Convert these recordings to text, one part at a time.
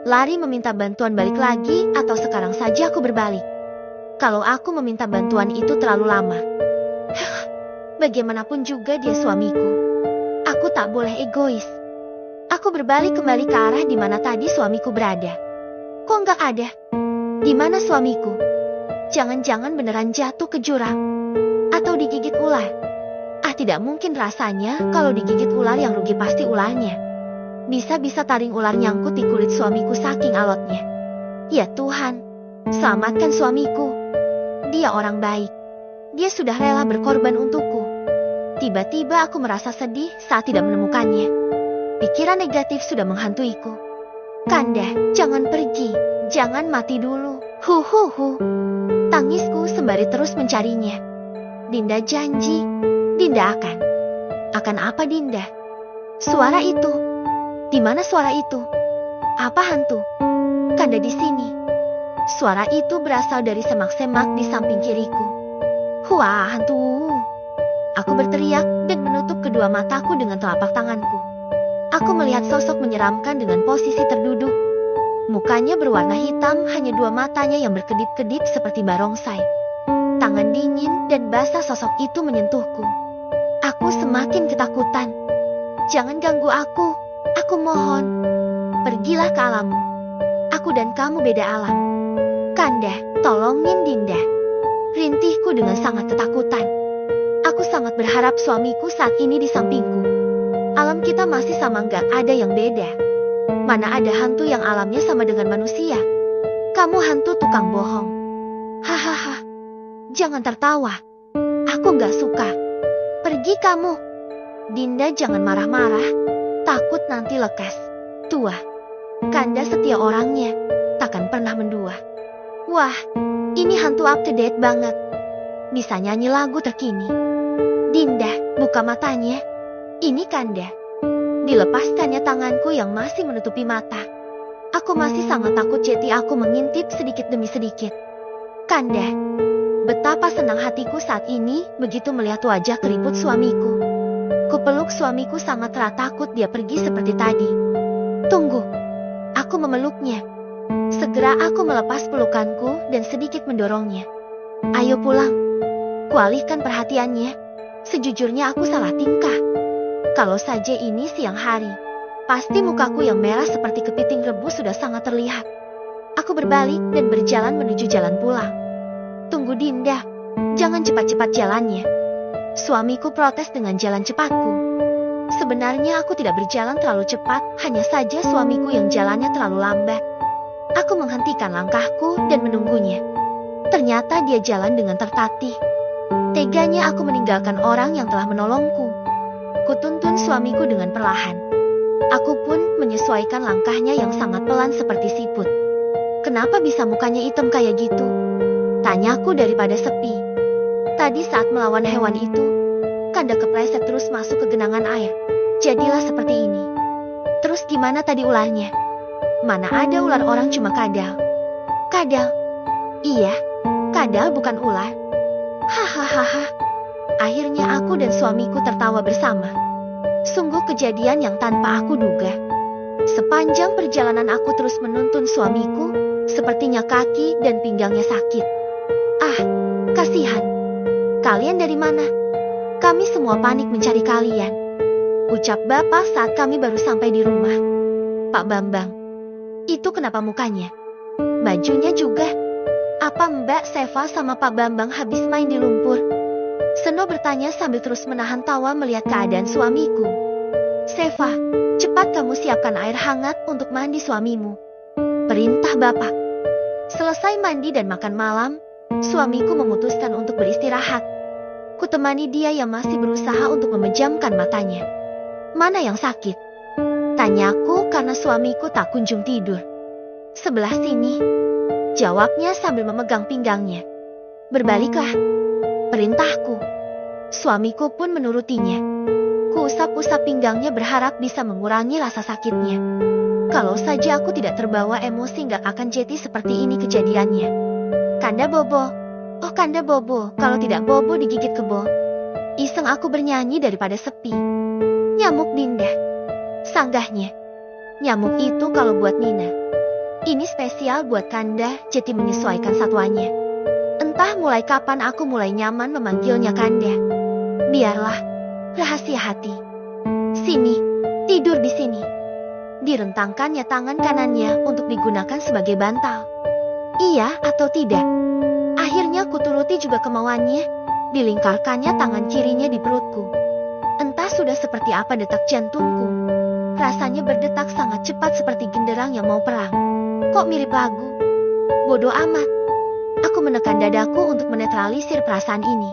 Lari meminta bantuan balik lagi atau sekarang saja aku berbalik? Kalau aku meminta bantuan itu terlalu lama. Bagaimanapun juga dia suamiku. Aku tak boleh egois. Aku berbalik kembali ke arah di mana tadi suamiku berada. Kok nggak ada? Di mana suamiku? Jangan-jangan beneran jatuh ke jurang. Atau digigit ular. Tidak mungkin rasanya kalau digigit ular yang rugi pasti ularnya. Bisa-bisa taring ular nyangkut di kulit suamiku saking alotnya. Ya Tuhan, selamatkan suamiku. Dia orang baik. Dia sudah rela berkorban untukku. Tiba-tiba aku merasa sedih saat tidak menemukannya. Pikiran negatif sudah menghantuiku. Kanda, jangan pergi. Jangan mati dulu. Tangisku sembari terus mencarinya. Dinda janji. Dinda akan apa Dinda? Suara itu. Di mana suara itu? Apa hantu? Kanda di sini. Suara itu berasal dari semak-semak di samping kiriku. Wah, hantu. Aku berteriak dan menutup kedua mataku dengan telapak tanganku. Aku melihat sosok menyeramkan dengan posisi terduduk. Mukanya berwarna hitam, hanya dua matanya yang berkedip-kedip seperti barongsai. Tangan dingin dan basah sosok itu menyentuhku. Aku semakin ketakutan. Jangan ganggu aku mohon. Pergilah ke alammu. Aku dan kamu beda alam. Kanda, tolongin Dinda. Rintihku dengan sangat ketakutan. Aku sangat berharap suamiku saat ini di sampingku. Alam kita masih sama, nggak ada yang beda. Mana ada hantu yang alamnya sama dengan manusia. Kamu hantu tukang bohong. Hahaha. Jangan tertawa. Aku nggak suka. Pergi kamu. Dinda jangan marah-marah. Takut nanti lekas. Tua. Kanda setia orangnya. Takkan pernah mendua. Wah, ini hantu up to date banget. Bisa nyanyi lagu terkini. Dinda, buka matanya. Ini Kanda. Dilepaskannya tanganku yang masih menutupi mata. Aku masih sangat takut, jadi aku mengintip sedikit demi sedikit. Kanda. Betapa senang hatiku saat ini begitu melihat wajah keriput suamiku. Kupeluk suamiku sangat takut dia pergi seperti tadi. Tunggu. Aku memeluknya. Segera aku melepas pelukanku dan sedikit mendorongnya. Ayo pulang. Kualihkan perhatiannya. Sejujurnya aku salah tingkah. Kalau saja ini siang hari, pasti mukaku yang merah seperti kepiting rebus sudah sangat terlihat. Aku berbalik dan berjalan menuju jalan pulang. Tunggu Dinda, jangan cepat-cepat jalannya. Suamiku protes dengan jalan cepatku. Sebenarnya aku tidak berjalan terlalu cepat, hanya saja suamiku yang jalannya terlalu lambat. Aku menghentikan langkahku dan menunggunya. Ternyata dia jalan dengan tertatih. Teganya aku meninggalkan orang yang telah menolongku. Kutuntun suamiku dengan perlahan. Aku pun menyesuaikan langkahnya yang sangat pelan seperti siput. Kenapa bisa mukanya hitam kayak gitu? Tanyaku daripada sepi. Tadi saat melawan hewan itu, Kanda kepleset terus masuk ke genangan air. Jadilah seperti ini. Terus gimana tadi ularnya? Mana ada ular, orang cuma kadal. Kadal? Iya, kadal bukan ular. Hahaha. Akhirnya aku dan suamiku tertawa bersama. Sungguh kejadian yang tanpa aku duga. Sepanjang perjalanan aku terus menuntun suamiku, sepertinya kaki dan pinggangnya sakit. Kasihan. Kalian dari mana? Kami semua panik mencari kalian. Ucap bapak saat kami baru sampai di rumah. Pak Bambang, itu kenapa mukanya? Bajunya juga. Apa Mbak Seva sama Pak Bambang habis main di lumpur? Seno bertanya sambil terus menahan tawa melihat keadaan suamiku. Seva, cepat kamu siapkan air hangat untuk mandi suamimu. Perintah bapak. Selesai mandi dan makan malam, suamiku memutuskan untuk beristirahat. Kutemani dia yang masih berusaha untuk memejamkan matanya. Mana yang sakit? Tanyaku karena suamiku tak kunjung tidur. Sebelah sini. Jawabnya sambil memegang pinggangnya. Berbaliklah. Perintahku. Suamiku pun menurutinya. Kuusap-usap pinggangnya berharap bisa mengurangi rasa sakitnya. Kalau saja aku tidak terbawa emosi gak akan jadi seperti ini kejadiannya. Kanda Bobo. Oh Kanda Bobo, kalau tidak Bobo digigit kebo. Iseng aku bernyanyi daripada sepi. Nyamuk Dinda. Sanggahnya. Nyamuk itu kalau buat Nina. Ini spesial buat Kanda, jadi menyesuaikan satuannya. Entah mulai kapan aku mulai nyaman memanggilnya Kanda. Biarlah, rahasia hati. Sini, tidur di sini. Direntangkannya tangan kanannya untuk digunakan sebagai bantal. Iya atau tidak? Akhirnya kuturuti juga kemauannya. Dilingkarkannya tangan kirinya di perutku. Entah sudah seperti apa detak jantungku. Rasanya berdetak sangat cepat seperti genderang yang mau perang. Kok mirip lagu? Bodoh amat. Aku menekan dadaku untuk menetralisir perasaan ini.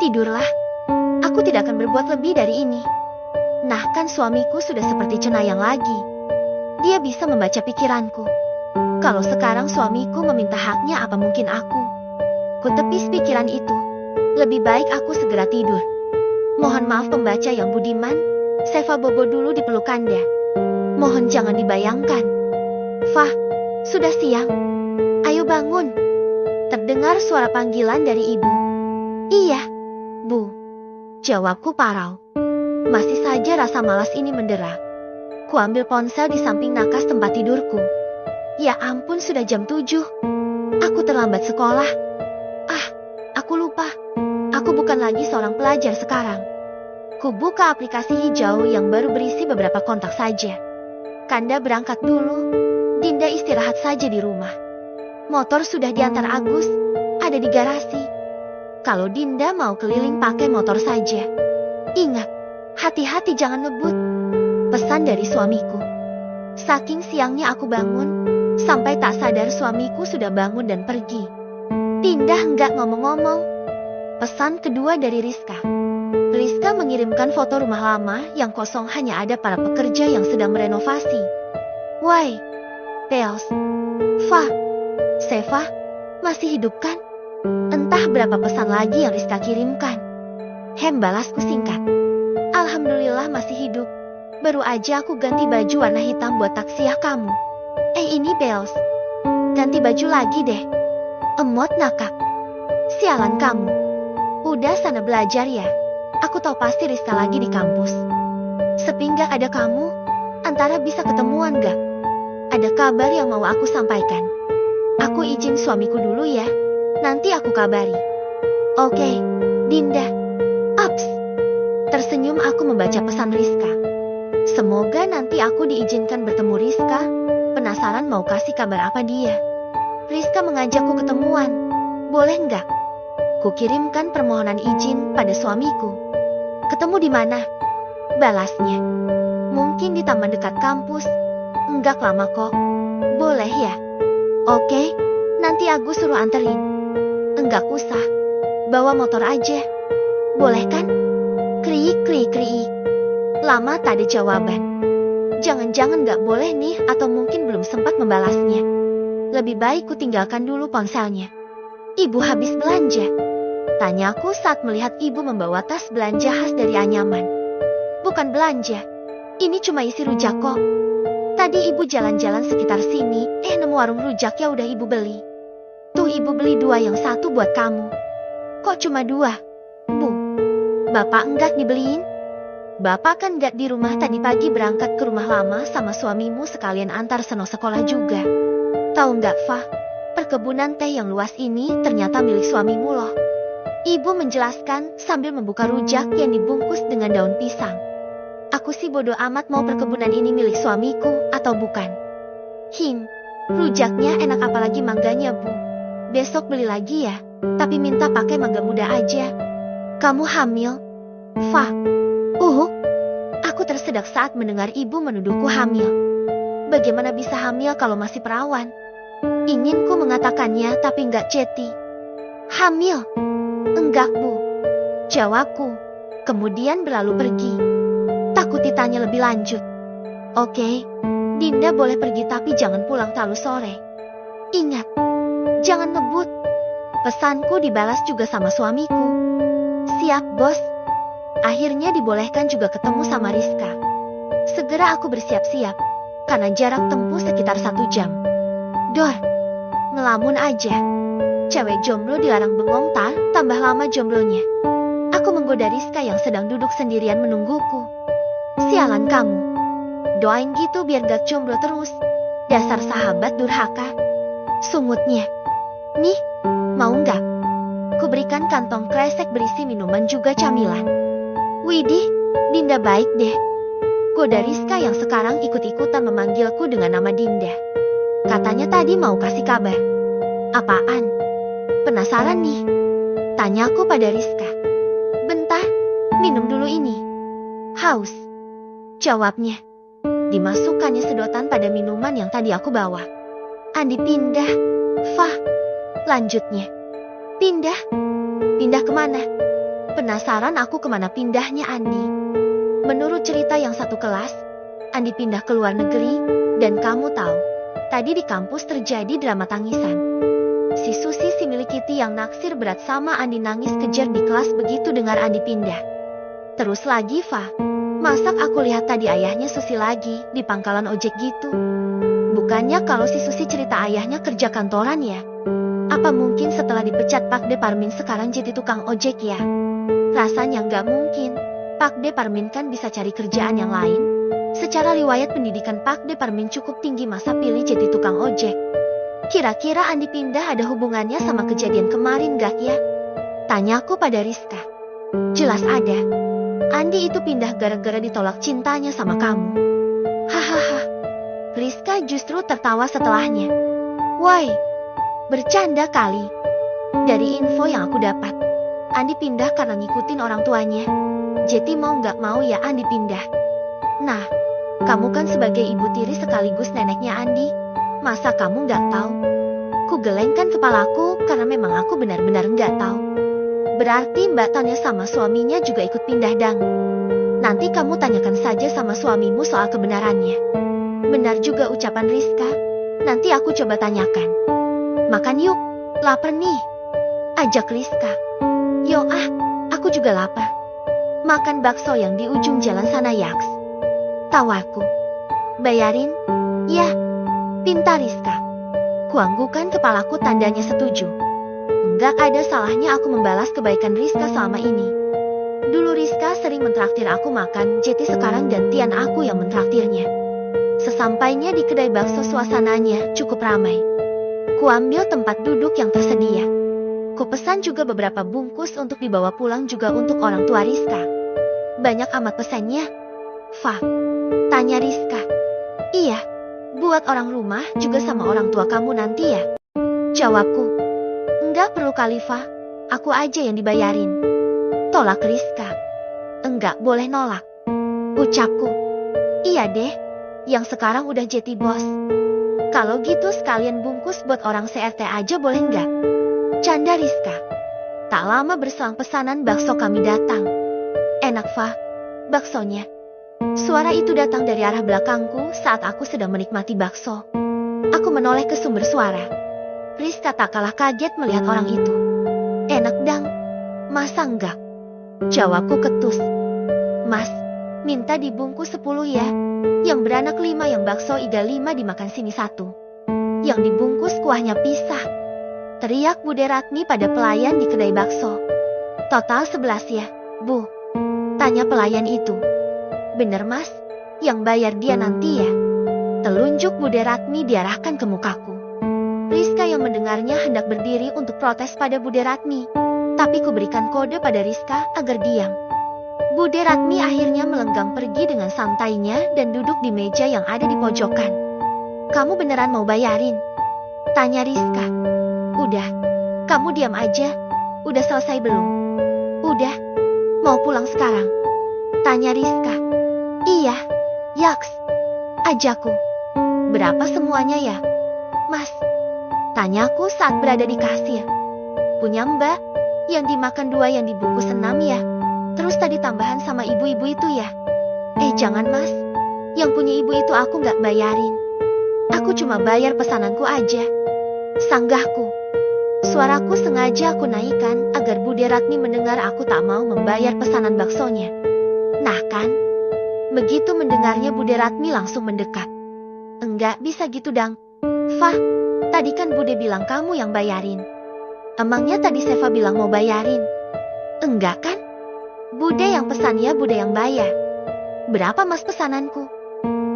Tidurlah. Aku tidak akan berbuat lebih dari ini. Nah kan suamiku sudah seperti cenayang lagi. Dia bisa membaca pikiranku. Kalau sekarang suamiku meminta haknya, apa mungkin aku? Kutepis pikiran itu. Lebih baik aku segera tidur. Mohon maaf pembaca yang budiman, Seva bobo dulu di peluk Kanda. Mohon jangan dibayangkan. Fah, sudah siang. Ayo bangun. Terdengar suara panggilan dari ibu. Iya, Bu. Jawabku parau. Masih saja rasa malas ini mendera. Kuambil ponsel di samping nakas tempat tidurku. Ya ampun, sudah jam 7. Aku terlambat sekolah. Aku lupa. Aku bukan lagi seorang pelajar sekarang. Kubuka aplikasi hijau yang baru berisi beberapa kontak saja. Kanda berangkat dulu. Dinda istirahat saja di rumah. Motor sudah diantar Agus. Ada di garasi. Kalau Dinda mau keliling pakai motor saja. Ingat, hati-hati jangan ngebut. Pesan dari suamiku. Saking siangnya aku bangun, sampai tak sadar suamiku sudah bangun dan pergi. Dinda enggak ngomong-ngomong. Pesan kedua dari Rizka. Rizka mengirimkan foto rumah lama yang kosong, hanya ada para pekerja yang sedang merenovasi. Why? Pels. Fa. Seva, masih hidup kan? Entah berapa pesan lagi yang Rizka kirimkan. Balasku singkat. Alhamdulillah masih hidup. Baru aja aku ganti baju warna hitam buat taksiah kamu. Ini Pels. Ganti baju lagi deh. Emot nakak. Sialan kamu. Udah sana belajar ya. Aku tahu pasti Rizka lagi di kampus. Sepi nggak ada kamu? Antara bisa ketemuan gak? Ada kabar yang mau aku sampaikan. Aku izin suamiku dulu ya. Nanti aku kabari. Oke, Dinda. Ups. Tersenyum aku membaca pesan Rizka. Semoga nanti aku diizinkan bertemu Rizka. Penasaran mau kasih kabar apa dia. Rizka mengajakku ketemuan. Boleh nggak? Kukirimkan permohonan izin pada suamiku. Ketemu di mana? Balasnya. Mungkin di taman dekat kampus. Enggak lama kok. Boleh ya? Oke, nanti aku suruh anterin. Enggak usah. Bawa motor aja. Boleh kan? Kriik, kriik, kriik. Lama tak ada jawaban. Jangan-jangan gak boleh nih, atau mungkin belum sempat membalasnya. Lebih baik ku tinggalkan dulu ponselnya. Ibu habis belanja? Tanyaku saat melihat ibu membawa tas belanja khas dari Anyaman. Bukan belanja. Ini cuma isi rujak kok. Tadi ibu jalan-jalan sekitar sini, nemu warung rujak, ya udah ibu beli. Tuh ibu beli 2, yang satu buat kamu. Kok cuma 2? Bu, Bapak enggak dibeliin? Bapak kan enggak di rumah, tadi pagi berangkat ke rumah lama sama suamimu sekalian antar Seno sekolah juga. Tahu enggak, Fah? Perkebunan teh yang luas ini ternyata milik suamimu loh. Ibu menjelaskan sambil membuka rujak yang dibungkus dengan daun pisang. Aku sih bodoh amat mau perkebunan ini milik suamiku atau bukan. Rujaknya enak, apalagi mangganya, Bu. Besok beli lagi ya, tapi minta pakai mangga muda aja. Kamu hamil? Fah. Aku tersedak saat mendengar ibu menuduhku hamil. Bagaimana bisa hamil kalau masih perawan? Ingin ku mengatakannya tapi enggak ceti. Hamil? Enggak, Bu. Jawabku. Kemudian berlalu pergi. Takut ditanya lebih lanjut. Oke, Dinda boleh pergi tapi jangan pulang terlalu sore. Ingat, jangan ngebut. Pesanku dibalas juga sama suamiku. Siap, Bos. Akhirnya dibolehkan juga ketemu sama Rizka. Segera aku bersiap-siap, karena jarak tempuh sekitar 1 jam. Dor, ngelamun aja. Cewek jomblo dilarang bengong, tambah lama jomblonya. Aku menggoda Rizka yang sedang duduk sendirian menungguku. Sialan kamu. Doain gitu biar gak jomblo terus. Dasar sahabat durhaka. Sungutnya. Nih, mau nggak? Kuberikan kantong kresek berisi minuman juga camilan. Widih, Dinda baik deh. Goda Rizka yang sekarang ikut-ikutan memanggilku dengan nama Dinda. Katanya tadi mau kasih kabar. Apaan? Penasaran nih? Tanyaku pada Rizka. Bentar, minum dulu ini. Haus. Jawabnya. Dimasukkannya sedotan pada minuman yang tadi aku bawa. Andi pindah. Fah. Lanjutnya. Pindah? Pindah kemana? Penasaran aku kemana pindahnya Andi. Menurut cerita yang satu kelas, Andi pindah ke luar negeri, dan kamu tahu, tadi di kampus terjadi drama tangisan. Si Susi si milik Kitty yang naksir berat sama Andi nangis kejer di kelas begitu dengar Andi pindah. Terus lagi Fa, masak aku lihat tadi ayahnya Susi lagi di pangkalan ojek gitu. Bukannya kalau si Susi cerita ayahnya kerja kantoran ya? Apa mungkin setelah dipecat Pak De Parmin sekarang jadi tukang ojek ya? Rasanya nggak mungkin. Pak De Parmin kan bisa cari kerjaan yang lain. Secara riwayat pendidikan Pak De Parmin cukup tinggi, masa pilih jadi tukang ojek. Kira-kira Andi pindah ada hubungannya sama kejadian kemarin gak ya? Tanyaku pada Rizka. Jelas ada. Andi itu pindah gara-gara ditolak cintanya sama kamu. Hahaha. Rizka justru tertawa setelahnya. Woi, bercanda kali. Dari info yang aku dapat, Andi pindah karena ngikutin orang tuanya. Jadi mau nggak mau ya Andi pindah. Nah, kamu kan sebagai ibu tiri sekaligus neneknya Andi. Masa kamu nggak tahu? Ku gelengkan kepalaku karena memang aku benar-benar nggak tahu. Berarti Mbak Tanya sama suaminya juga ikut pindah dang. Nanti kamu tanyakan saja sama suamimu soal kebenarannya. Benar juga ucapan Rizka. Nanti aku coba tanyakan. Makan yuk, lapar nih. Ajak Rizka. Yo aku juga lapar. Makan bakso yang di ujung jalan sana yaks. Tawaku. Bayarin? Ya. Pintar Rizka. Kuanggukan kepalaku tandanya setuju. Enggak ada salahnya aku membalas kebaikan Rizka selama ini. Dulu Rizka sering mentraktir aku makan, jadi sekarang gantian aku yang mentraktirnya. Sesampainya di kedai bakso suasananya cukup ramai. Kuambil tempat duduk yang tersedia. Kupesan juga beberapa bungkus untuk dibawa pulang juga untuk orang tua Rizka. Banyak amat pesannya. Fa, tanya Rizka. Iya, buat orang rumah juga sama orang tua kamu nanti ya? Jawabku. Enggak perlu kali Fa, aku aja yang dibayarin. Tolak Rizka. Enggak boleh nolak. Ucapku. Iya deh, yang sekarang udah jadi bos. Kalau gitu sekalian bungkus buat orang CRT aja boleh nggak? Canda Rizka. Tak lama berselang pesanan bakso kami datang. Enak Fa, baksonya. Suara itu datang dari arah belakangku saat aku sedang menikmati bakso. Aku menoleh ke sumber suara. Rizka tak kalah kaget melihat orang itu. Enak dang. Masa enggak? Jawabku ketus. Mas, minta dibungkus 10 ya. Yang beranak 5, yang bakso iga 5 dimakan sini 1. Yang dibungkus kuahnya pisah. Teriak Bude Ratmi pada pelayan di kedai bakso. Total 11 ya, Bu? Tanya pelayan itu. Bener mas, yang bayar dia nanti ya. Telunjuk Bude Ratmi diarahkan ke mukaku. Rizka yang mendengarnya hendak berdiri untuk protes pada Bude Ratmi. Tapi kuberikan kode pada Rizka agar diam. Bude Ratmi akhirnya melenggang pergi dengan santainya dan duduk di meja yang ada di pojokan. Kamu beneran mau bayarin? Tanya Rizka. Udah, kamu diam aja. Udah selesai belum? Udah, mau pulang sekarang? Tanya Rizka. Iya, yaks. Ajaku. Berapa semuanya ya? Mas, tanyaku saat berada di kasir. Punya mbak, yang dimakan 2 yang dibungkus 6 ya? Terus tadi tambahan sama ibu-ibu itu ya? Jangan mas, yang punya ibu itu aku nggak bayarin. Aku cuma bayar pesananku aja. Sanggahku. Suaraku sengaja aku naikkan agar Bude Ratmi mendengar aku tak mau membayar pesanan baksonya. Nah kan? Begitu mendengarnya Bude Ratmi langsung mendekat. Enggak bisa gitu dang. Fah, tadi kan Bude bilang kamu yang bayarin. Emangnya tadi Seva bilang mau bayarin? Enggak kan? Bude yang pesan ya, Bude yang bayar. Berapa mas pesananku?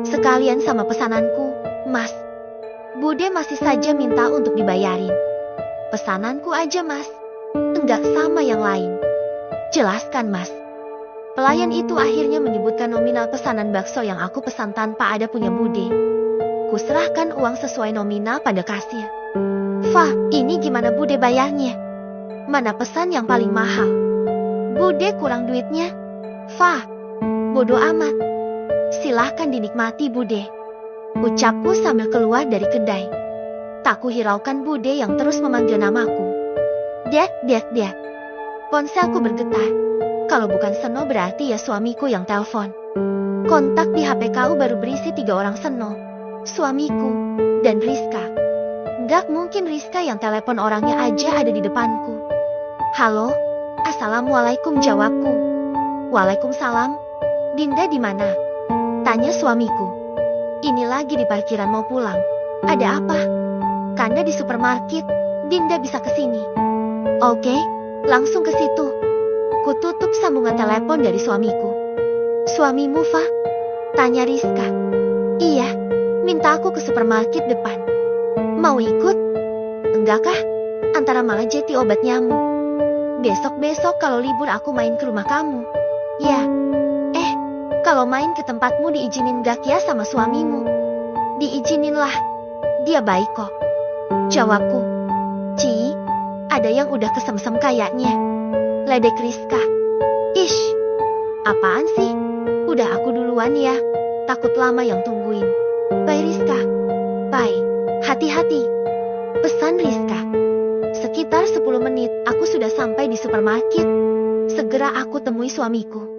Sekalian sama pesananku, mas. Bude masih saja minta untuk dibayarin. Pesananku aja mas, enggak sama yang lain. Jelaskan mas. Pelayan itu akhirnya menyebutkan nominal pesanan bakso yang aku pesan tanpa ada punya Bude. Kuserahkan uang sesuai nominal pada kasir. Fah, ini gimana Bude bayarnya? Mana pesan yang paling mahal? Bude kurang duitnya? Fah, bodoh amat. Silahkan dinikmati Bude. Ucapku sambil keluar dari kedai. Tak kuhiraukan Bude yang terus memanggil namaku. Dek. Ponselku bergetar. Kalau bukan Seno berarti ya suamiku yang telepon. Kontak di HP kau baru berisi 3 orang Seno, suamiku, dan Rizka. Gak mungkin Rizka yang telepon orangnya aja ada di depanku. Halo, assalamualaikum jawabku. Waalaikumsalam. Dinda di mana? Tanya suamiku. Ini lagi di parkiran mau pulang. Ada apa? Karena di supermarket, Dinda bisa kesini. Oke, langsung ke situ. Kututup sambungan telepon dari suamiku. Suamimu, Fah? Tanya Rizka. Iya, minta aku ke supermarket depan. Mau ikut? Enggak kah? Antara malah jeti obat nyamuk. Besok-besok kalau libur aku main ke rumah kamu. Ya. Kalau main ke tempatmu diizinin gak ya sama suamimu? Diizininlah. Dia baik kok. Jawabku. Ci, ada yang udah kesemsem kayaknya. Ledek Rizka. Ish, apaan sih? Udah aku duluan ya. Takut lama yang tungguin. Bye Rizka. Bye. Hati-hati. Pesan Rizka. Sekitar 10 menit aku sudah sampai di supermarket. Segera aku temui suamiku.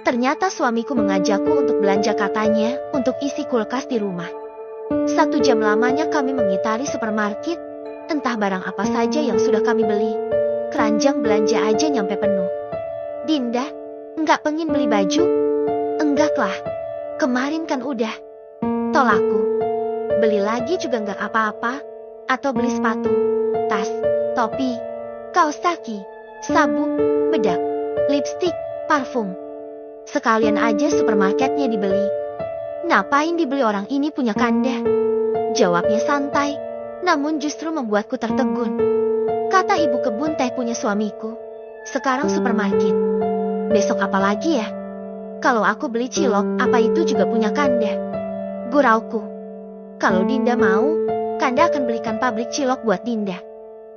Ternyata suamiku mengajakku untuk belanja katanya untuk isi kulkas di rumah. 1 jam lamanya kami mengitari supermarket. Entah barang apa saja yang sudah kami beli. Keranjang belanja aja nyampe penuh. Dinda, enggak pengen beli baju? Enggak lah. Kemarin kan udah. Tolakku. Beli lagi juga enggak apa-apa. Atau beli sepatu, tas, topi, kaos kaki, sabuk, bedak, lipstik, parfum. Sekalian aja supermarketnya dibeli. Ngapain dibeli orang ini punya kanda? Jawabnya santai, namun justru membuatku tertegun. Kata ibu kebun teh punya suamiku. Sekarang supermarket. Besok apa lagi ya? Kalau aku beli cilok, apa itu juga punya kanda? Gurauku. Kalau Dinda mau, kanda akan belikan pabrik cilok buat Dinda.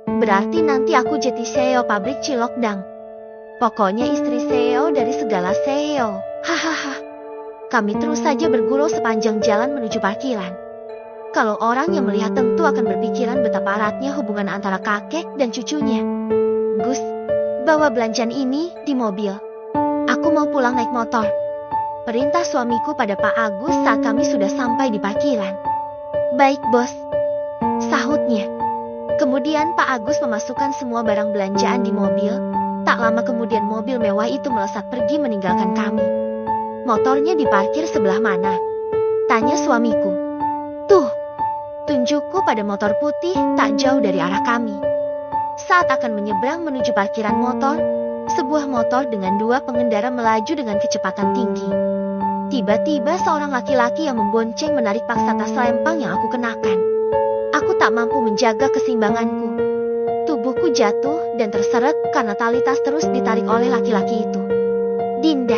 Berarti nanti aku jadi CEO pabrik cilok dang. Pokoknya istri CEO dari segala CEO. Hahaha. Kami terus saja bergurau sepanjang jalan menuju parkiran. Kalau orang yang melihat tentu akan berpikiran betapa eratnya hubungan antara kakek dan cucunya. Gus, bawa belanjaan ini di mobil. Aku mau pulang naik motor. Perintah suamiku pada Pak Agus saat kami sudah sampai di parkiran. Baik bos, sahutnya. Kemudian Pak Agus memasukkan semua barang belanjaan di mobil. Tak lama kemudian mobil mewah itu melesat pergi meninggalkan kami. Motornya diparkir sebelah mana? Tanya suamiku. Tuh. Tunjukku pada motor putih tak jauh dari arah kami. Saat akan menyeberang menuju parkiran motor, sebuah motor dengan 2 pengendara melaju dengan kecepatan tinggi. Tiba-tiba seorang laki-laki yang membonceng menarik paksa tas lempang yang aku kenakan. Aku tak mampu menjaga keseimbanganku. Tubuhku jatuh dan terseret karena tali tas terus ditarik oleh laki-laki itu. Dinda.